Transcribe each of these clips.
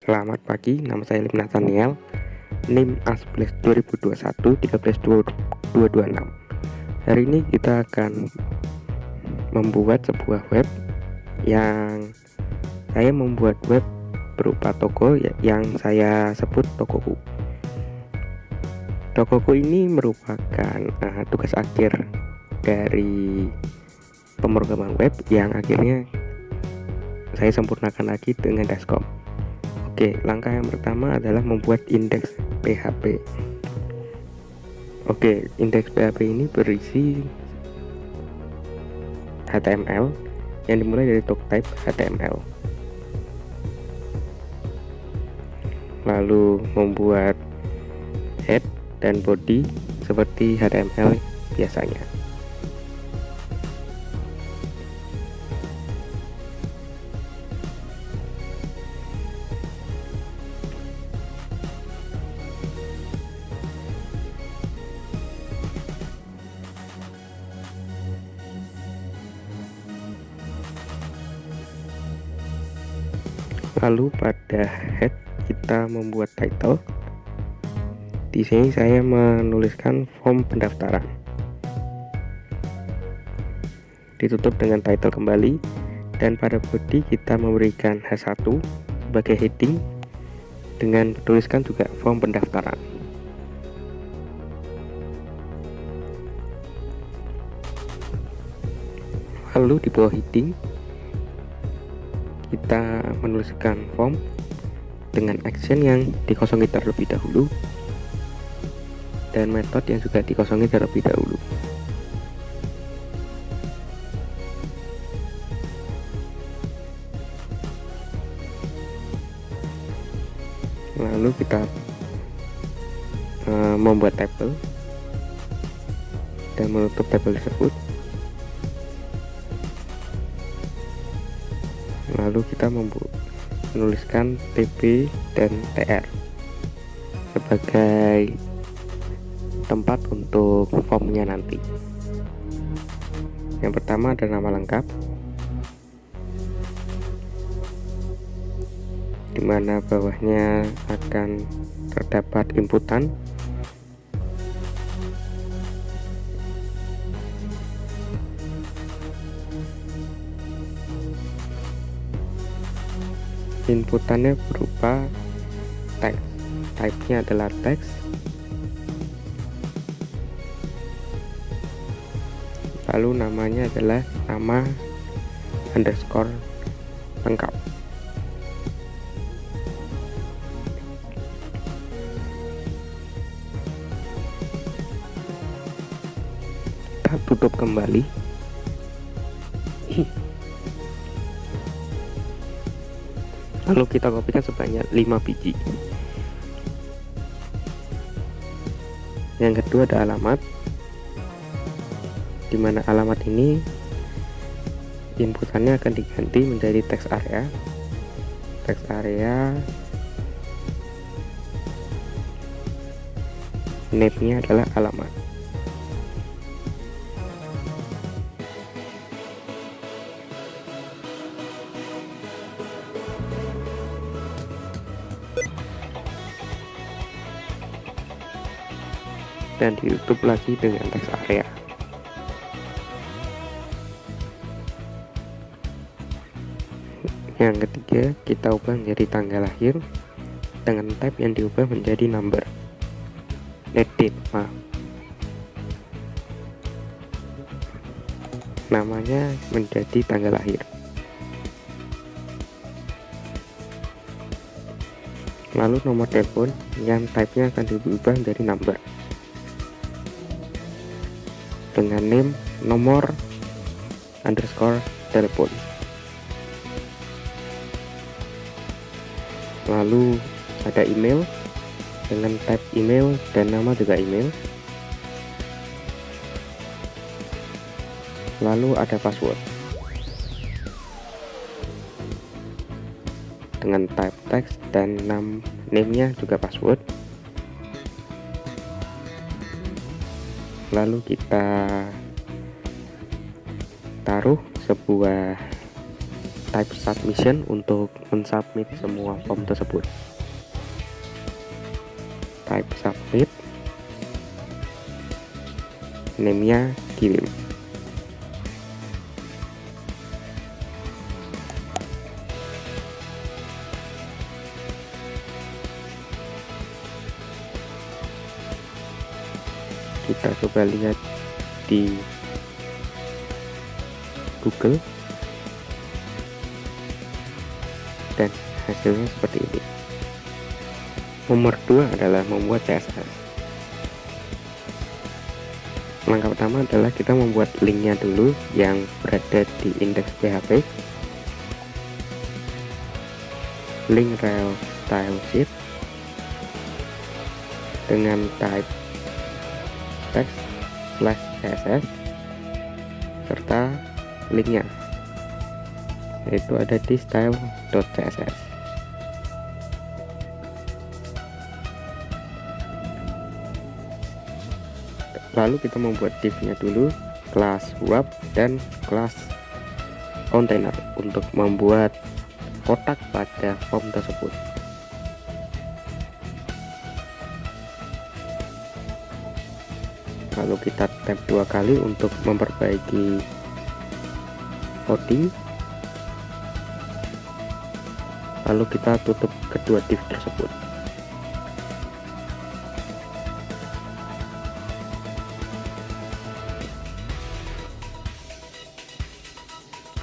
Selamat pagi, nama saya Lim Nathaniel, NIM A11 2021 13226. Hari ini kita akan membuat sebuah web yang saya membuat web berupa toko yang saya sebut Tokoku. Tokoku ini merupakan tugas akhir dari pemrograman web yang akhirnya saya sempurnakan lagi dengan Daskom. Oke, langkah yang pertama adalah membuat indeks PHP. Oke, indeks PHP ini berisi HTML yang dimulai dari type HTML. Lalu membuat head dan body seperti HTML biasanya. Lalu pada head kita membuat title. Di sini saya menuliskan form pendaftaran. Ditutup dengan title kembali, dan pada body kita memberikan H1 sebagai heading dengan tuliskan juga form pendaftaran. Lalu di bawah heading kita menuliskan form dengan action yang dikosongi terlebih dahulu dan metode yang juga dikosongi terlebih dahulu. Lalu kita membuat tabel dan menutup tabel tersebut. Lalu kita menuliskan TB dan TR sebagai tempat untuk formnya nanti. Yang pertama ada nama lengkap, di mana bawahnya akan terdapat inputan. Inputannya berupa teks, type-nya adalah teks, lalu namanya adalah nama underscore lengkap. Kita tutup kembali. Lalu kita kopikan sebanyak 5 biji. Yang kedua ada alamat, di mana alamat ini inputannya akan diganti menjadi teks area. Teks area name-nya adalah alamat. Dan ditutup lagi dengan teks area. Yang ketiga kita ubah menjadi tanggal lahir dengan type yang diubah menjadi number. Date, namanya menjadi tanggal lahir. Lalu nomor telepon yang type-nya akan diubah menjadi number dengan name nomor underscore telepon. Lalu ada email dengan type email dan nama juga email. Lalu ada password dengan type teks dan name-nya juga password. Lalu kita taruh sebuah type submission untuk mensubmit semua form tersebut. Type submit, name-nya kirim. Kita coba lihat di Google dan hasilnya seperti ini. Nomor 2 adalah membuat CSS. Langkah pertama adalah kita membuat linknya dulu yang berada di indeks PHP. Link rel style sheet dengan type text /css serta linknya, yaitu ada di style.css. Lalu kita membuat div-nya dulu, kelas wrap dan kelas container untuk membuat kotak pada form tersebut. Lalu kita tab 2 kali untuk memperbaiki coding. Lalu kita tutup kedua div tersebut.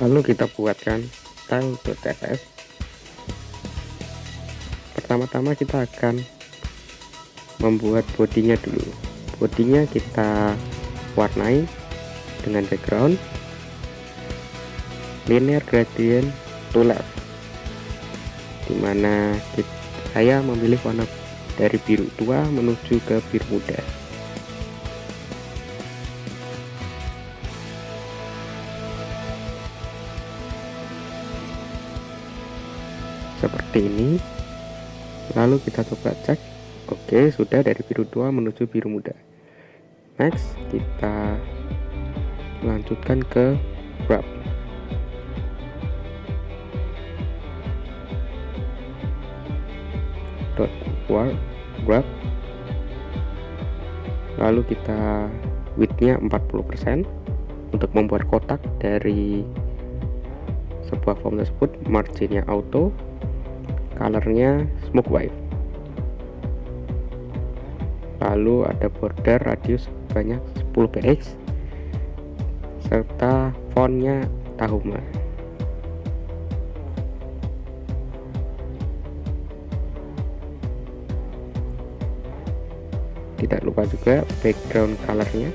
Lalu kita buatkan style.css. Pertama-tama kita akan membuat bodinya dulu. Bodinya kita warnai dengan background linear gradient to left, dimana saya memilih warna dari biru tua menuju ke biru muda. Seperti ini. Lalu kita coba cek. Oke, sudah dari biru tua menuju biru muda. Next, kita lanjutkan ke wrap. Wrap. Lalu kita width-nya 40% untuk membuat kotak dari sebuah form tersebut. Margin-nya auto, color-nya smoke white. Lalu ada border radius sebanyak 10 px serta fontnya Tahoma. Tidak lupa juga background colornya,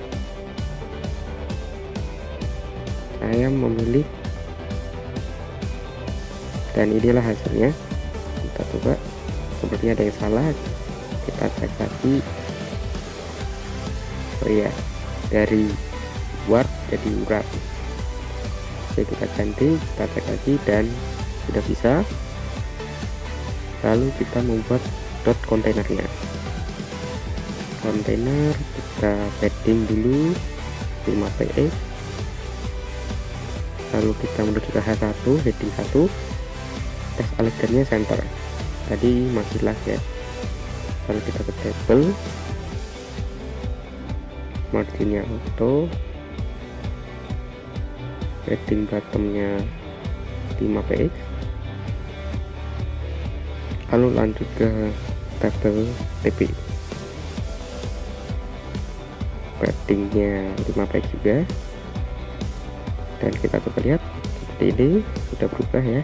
saya memilih, dan inilah hasilnya. Kita coba, sepertinya ada yang salah, kita cek lagi. Oh iya, dari wrap jadi wrap. Oke, kita ganti, kita cek lagi, dan sudah bisa. Lalu kita membuat dot kontainernya. Kontainer kita padding dulu 5 px. Lalu kita menuju ke H1, heading 1, text alignmentnya center. Tadi masih last ya. Lalu kita ke table, marginnya auto, heading bottomnya 5 px. Lalu lanjut ke table TP, paddingnya 5 px juga. Dan kita coba lihat, seperti ini sudah berubah ya.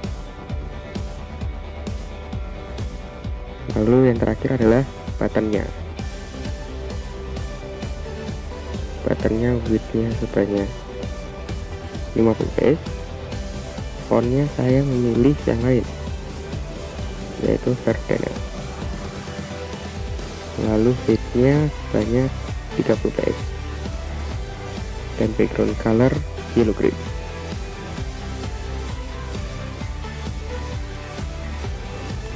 Lalu yang terakhir adalah buttonnya. Buttonnya width-nya sebanyak 50 px. Fontnya saya memilih yang lain, yaitu Verdana. Lalu width-nya sebanyak 30 px dan background color yellow green.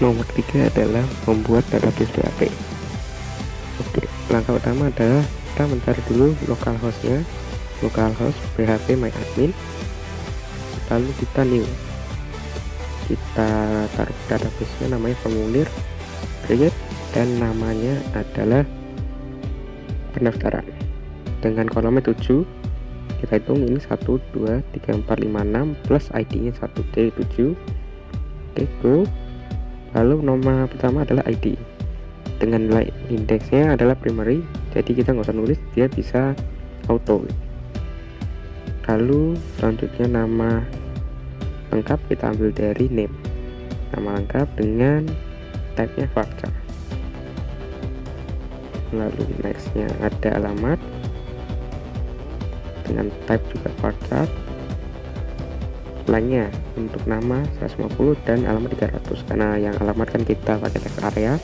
Nomor 3 adalah membuat database PHP. Oke, langkah utama adalah kita mencari dulu localhost-nya, localhost php myadmin. Lalu kita new. kita taruh database-nya namanya formulir create dan namanya adalah pendaftaran dengan kolomnya 7. Kita hitung ini 1 2 3 4 5 6 plus ID-nya 1D7. Oke, go. Lalu nomor pertama adalah ID dengan nilai indeksnya adalah primary, jadi kita nggak usah nulis, dia bisa auto. Lalu selanjutnya nama lengkap kita ambil dari name, nama lengkap dengan type-nya varchar. Lalu nextnya ada alamat dengan type juga varchar. Lainnya untuk nama 150 dan alamat 300 karena yang alamat kan kita pakai text area.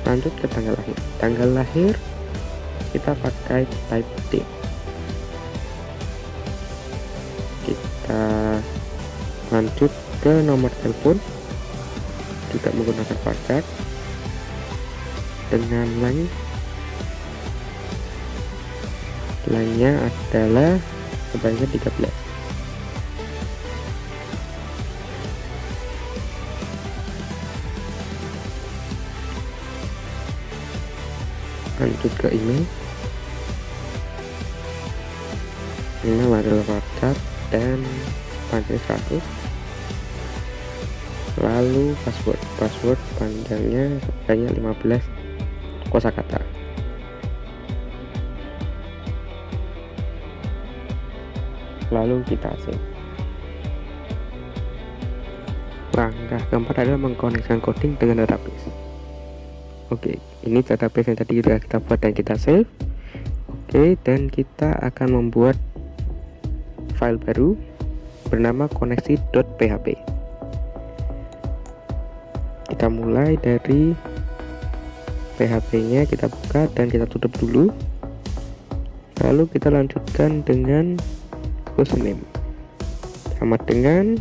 Lanjut ke tanggal lahir. Tanggal lahir kita pakai type date. Kita lanjut ke nomor telepon juga menggunakan varchar dengan lainnya adalah sebanyak 13. Lanjut ke email adalah varchar dan panjangnya 100. Lalu password panjangnya sebanyak 15 kosakata. Lalu kita save. Langkah keempat adalah mengkoneksikan coding dengan database. Oke, ini database yang tadi kita buat dan kita save. Oke, dan kita akan membuat file baru bernama koneksi.php. Kita mulai dari PHP-nya, kita buka dan kita tutup dulu. Lalu kita lanjutkan dengan hostname sama dengan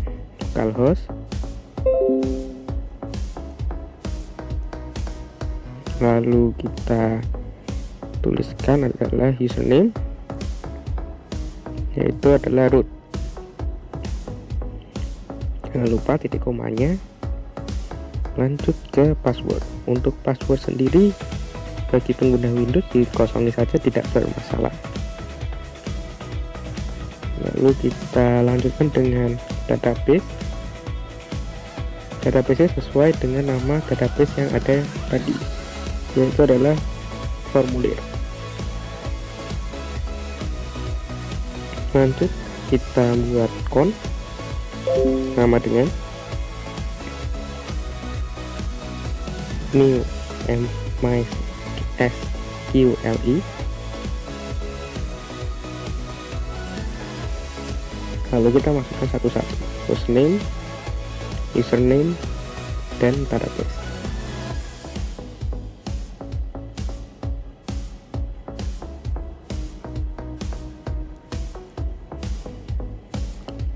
localhost. Lalu kita tuliskan adalah username, yaitu adalah root. Jangan lupa titik komanya. Lanjut ke password. Untuk password sendiri bagi pengguna Windows dikosongi saja, tidak bermasalah. Lalu kita lanjutkan dengan database. Database sesuai dengan nama database yang ada tadi, yaitu adalah formulir. Lanjut kita buat con nama dengan new MySQLi. Lalu kita masukkan satu-satu, hostname, username, dan database.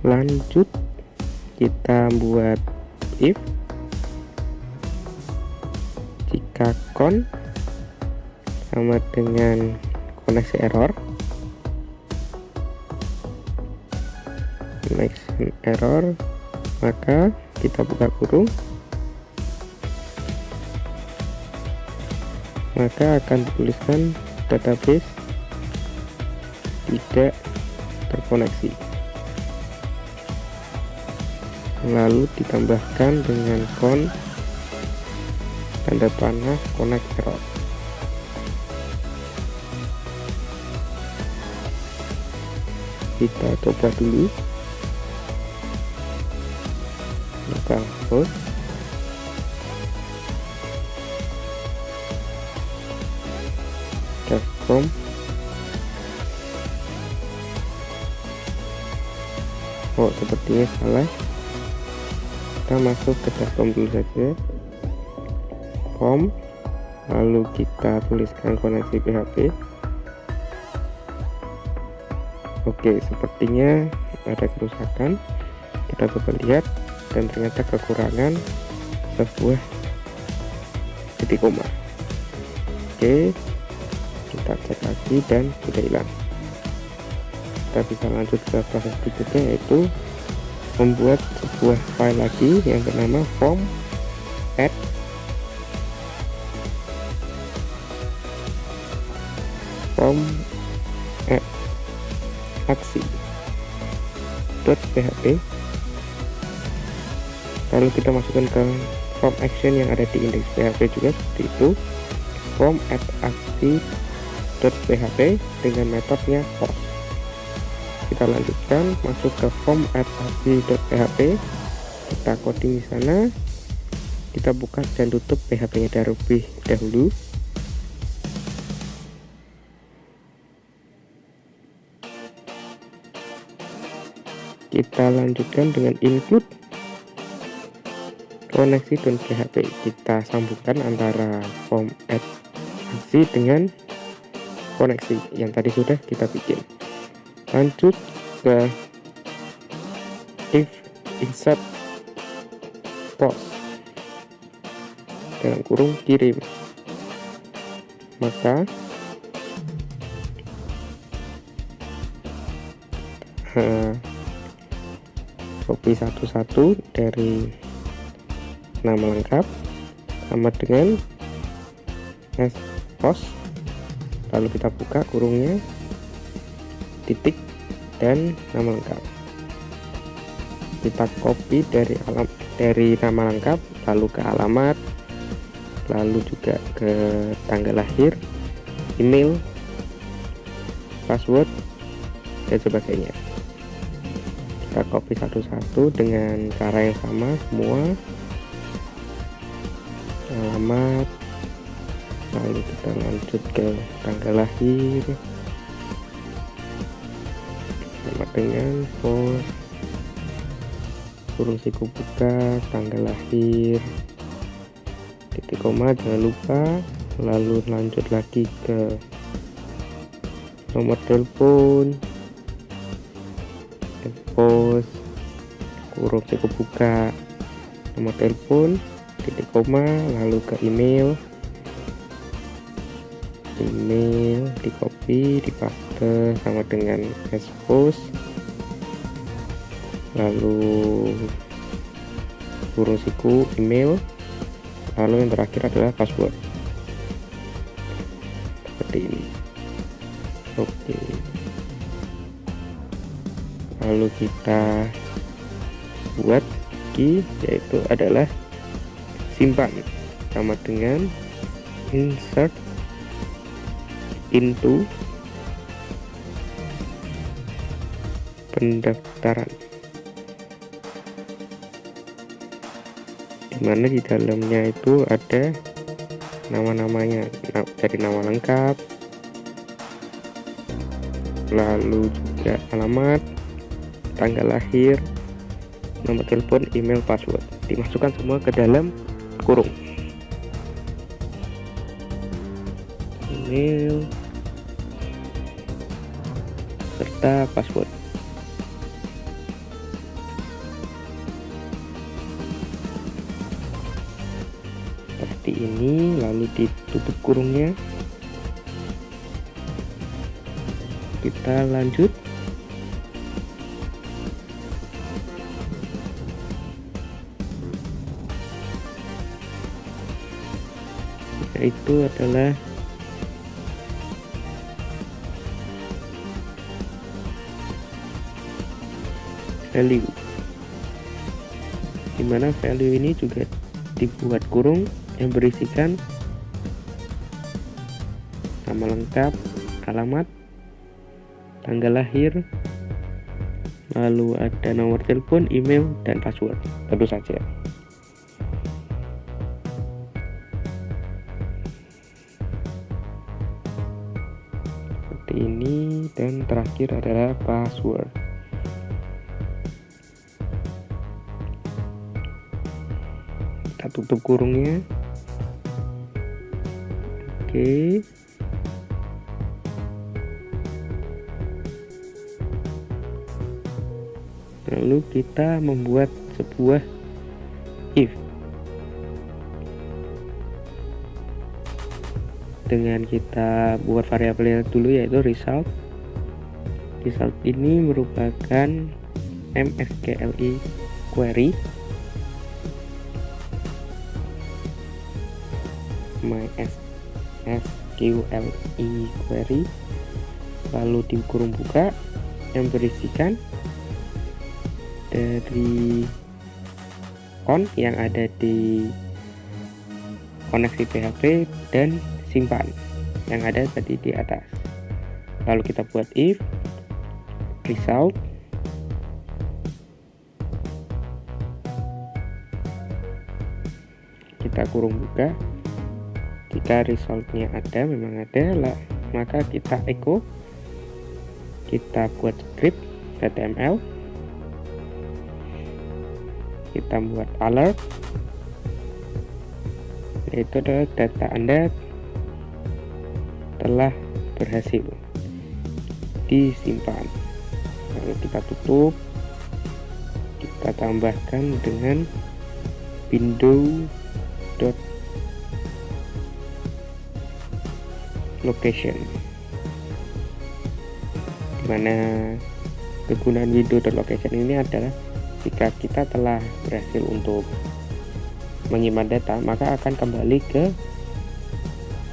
Lanjut kita buat if jika con sama dengan koneksi error, maka kita buka kurung, maka akan dituliskan database tidak terkoneksi. Lalu ditambahkan dengan con tanda panah connect error. Kita coba dulu localhost .com. Oh, sepertinya salah. Kita masuk ke .com dulu saja, com, lalu kita tuliskan koneksi PHP. Oke, sepertinya ada kerusakan. Kita coba lihat, dan ternyata kekurangan sebuah titik koma. Oke, kita cek lagi dan sudah hilang. Kita bisa lanjut ke proses berikutnya, yaitu membuat sebuah file lagi yang bernama form add aksi.php. Lalu kita masukkan ke form action yang ada di index PHP juga seperti itu, form add aksi.php dengan metodenya post. Kita lanjutkan masuk ke form add aksi.php, kita coding di sana, kita buka dan tutup PHP-nya terlebih dahulu. Kita lanjutkan dengan include koneksi.php. Kita sambungkan antara form add aksi dengan koneksi yang tadi sudah kita bikin. Lanjut ke if insert post dalam kurung kirim, maka copy satu-satu dari nama lengkap sama dengan post, lalu kita buka kurungnya, titik dan nama lengkap. Kita copy dari nama lengkap lalu ke alamat, lalu juga ke tanggal lahir, email, password dan sebagainya. Kita copy satu-satu dengan cara yang sama semua, alamat, lalu kita lanjut ke tanggal lahir sama dengan post, kurung siku buka, tanggal lahir, titik koma jangan lupa, lalu lanjut lagi ke nomor telepon, post, kurung siku buka, nomor telepon, titik koma, lalu ke email, di copy, di paste sama dengan post, lalu kurung siku email, lalu yang terakhir adalah password seperti ini. Oke, lalu kita buat key, yaitu adalah simpan sama dengan insert into pendaftaran, dimana di dalamnya itu ada nama-namanya dari nama lengkap, lalu juga alamat, tanggal lahir, nomor telepon, email, password, dimasukkan semua ke dalam kurung. Email serta password. Seperti ini, lalu ditutup kurungnya. Kita lanjut. Yaitu adalah value, dimana value ini juga dibuat kurung yang berisikan nama lengkap, alamat, tanggal lahir, lalu ada nomor telepon, email, dan password tentu saja. Seperti ini, dan terakhir adalah password. Kita tutup kurungnya. Oke, lalu kita membuat sebuah if dengan kita buat variabel dulu, yaitu result. Result ini merupakan MSQLi query, MySQLi query, lalu di kurung buka yang berisikan dari kon yang ada di koneksi PHP dan simpan yang ada tadi di atas. Lalu kita buat if result kita kurung buka. Jika resultnya ada, memang ada lah, maka kita echo, kita buat script HTML, kita buat alert, yaitu adalah data Anda telah berhasil disimpan. Lalu kita tutup, kita tambahkan dengan window.location, dimana kegunaan window.location ini adalah jika kita telah berhasil untuk menyimpan data, maka akan kembali ke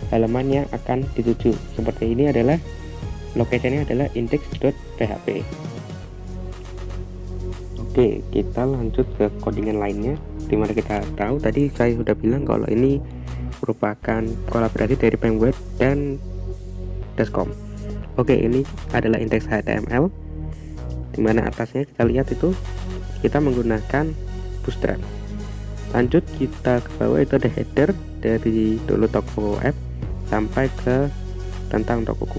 halaman yang akan dituju. Seperti ini adalah location-nya adalah index.php. Oke, kita lanjut ke codingan lainnya, dimana kita tahu tadi saya sudah bilang kalau ini merupakan kolaborasi dari Penguin dan Dascom. Oke, ini adalah index HTML, dimana atasnya kita lihat itu kita menggunakan Bootstrap. Lanjut kita ke bawah, itu ada header dari dulu toko app sampai ke tentang tokoku.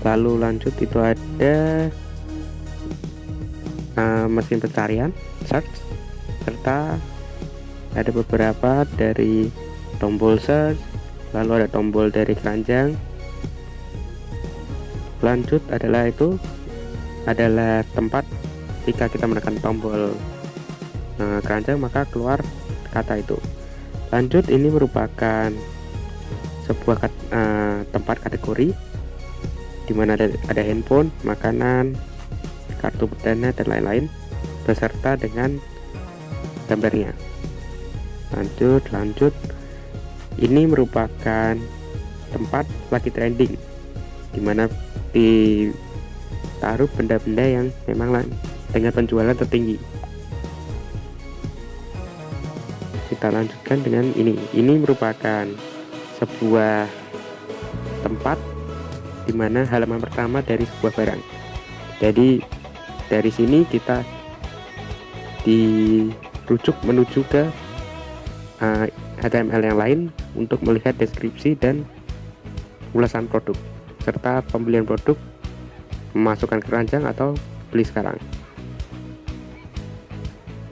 Lalu lanjut itu ada mesin pencarian search, serta ada beberapa dari tombol search, lalu ada tombol dari keranjang. Lanjut adalah tempat jika kita menekan tombol keranjang maka keluar kata itu. Lanjut, ini merupakan sebuah tempat kategori di mana ada handphone, makanan, kartu dana dan lain-lain beserta dengan gambarnya. Lanjut, ini merupakan tempat lagi trending, di mana ditaruh benda-benda yang memang dengan penjualan tertinggi. Kita lanjutkan dengan ini merupakan sebuah tempat di mana halaman pertama dari sebuah barang. Jadi dari sini kita dirujuk menuju ke HTML yang lain untuk melihat deskripsi dan ulasan produk serta pembelian produk, memasukkan keranjang atau beli sekarang.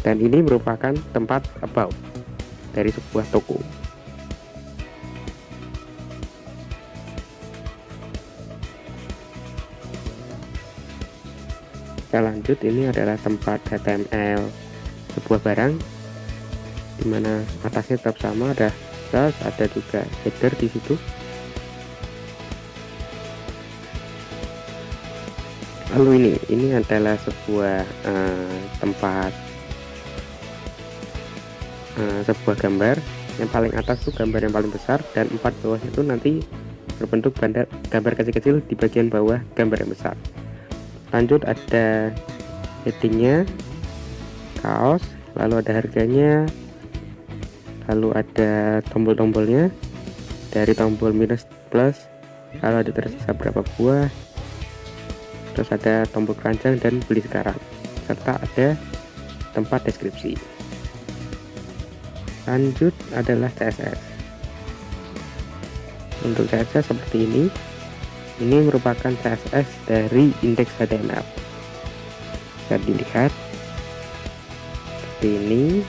Dan ini merupakan tempat about dari sebuah toko. Kita lanjut, ini adalah tempat HTML sebuah barang, dimana atasnya tetap sama, ada search, ada juga header di situ. Lalu ini adalah sebuah tempat sebuah gambar. Yang paling atas itu gambar yang paling besar, dan 4 bawah itu nanti berbentuk gambar kecil-kecil di bagian bawah gambar yang besar. Lanjut ada headingnya, kaos, lalu ada harganya, lalu ada tombol-tombolnya, dari tombol minus plus, lalu ada tersisa berapa buah, terus ada tombol keranjang dan beli sekarang, serta ada tempat deskripsi. Lanjut adalah CSS. Untuk CSS seperti ini merupakan CSS dari indeks HTML. Bisa dilihat seperti ini.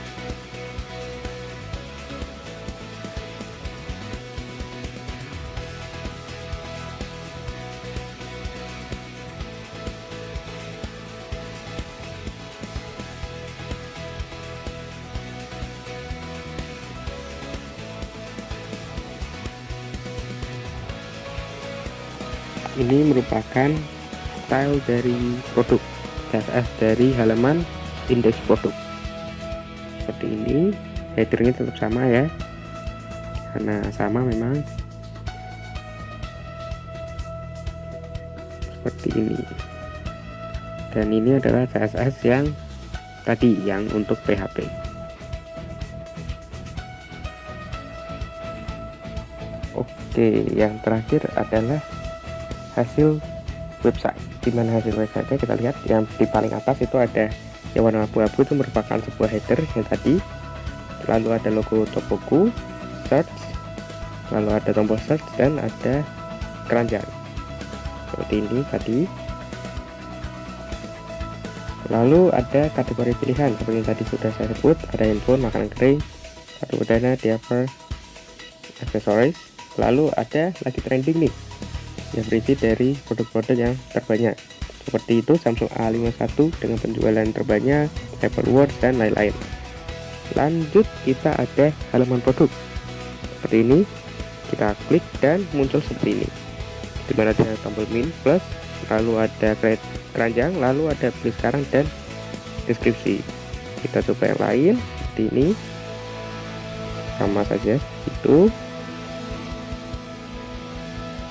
Ini merupakan style dari produk CSS dari halaman indeks produk. Seperti ini, headernya tetap sama ya, karena sama memang. Seperti ini. Dan ini adalah CSS yang tadi, yang untuk PHP. Oke, yang terakhir adalah hasil website. Dimana hasil website-nya kita lihat yang di paling atas itu ada yang warna abu-abu, itu merupakan sebuah header yang tadi. Lalu ada logo Topoku, search, lalu ada tombol search, dan ada keranjang seperti ini tadi. Lalu ada kategori pilihan seperti yang tadi sudah saya sebut, ada handphone, makanan kering, kartu udara, diaper, aksesoris. Lalu ada lagi trending nih yang berisi dari produk-produk yang terbanyak, seperti itu Samsung A51 dengan penjualan terbanyak, Apple Watch, dan lain-lain. Lanjut, kita ada halaman produk seperti ini, kita klik dan muncul seperti ini, dimana ada tombol min plus, lalu ada keranjang, lalu ada beli sekarang dan deskripsi. Kita coba yang lain seperti ini, sama saja itu,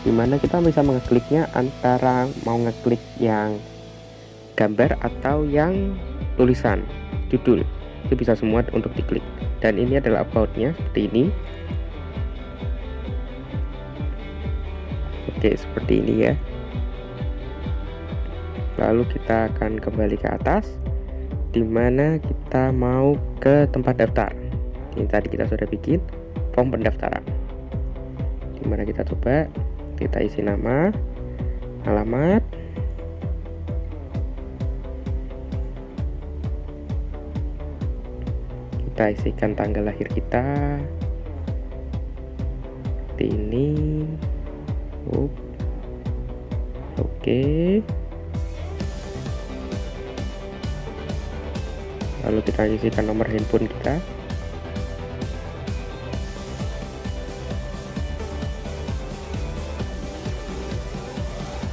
dimana kita bisa mengekliknya antara mau ngeklik yang gambar atau yang tulisan judul, itu bisa semua untuk diklik. Dan ini adalah about-nya seperti ini. Oke, seperti ini ya. Lalu kita akan kembali ke atas, dimana kita mau ke tempat daftar. Ini tadi kita sudah bikin form pendaftaran, dimana kita coba kita isi nama, alamat, kita isikan tanggal lahir kita seperti ini. Oke. Lalu kita isikan nomor handphone kita,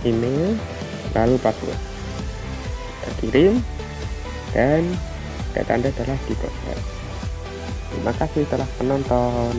email, lalu password. Kita kirim dan data Anda telah diproses. Terima kasih telah menonton.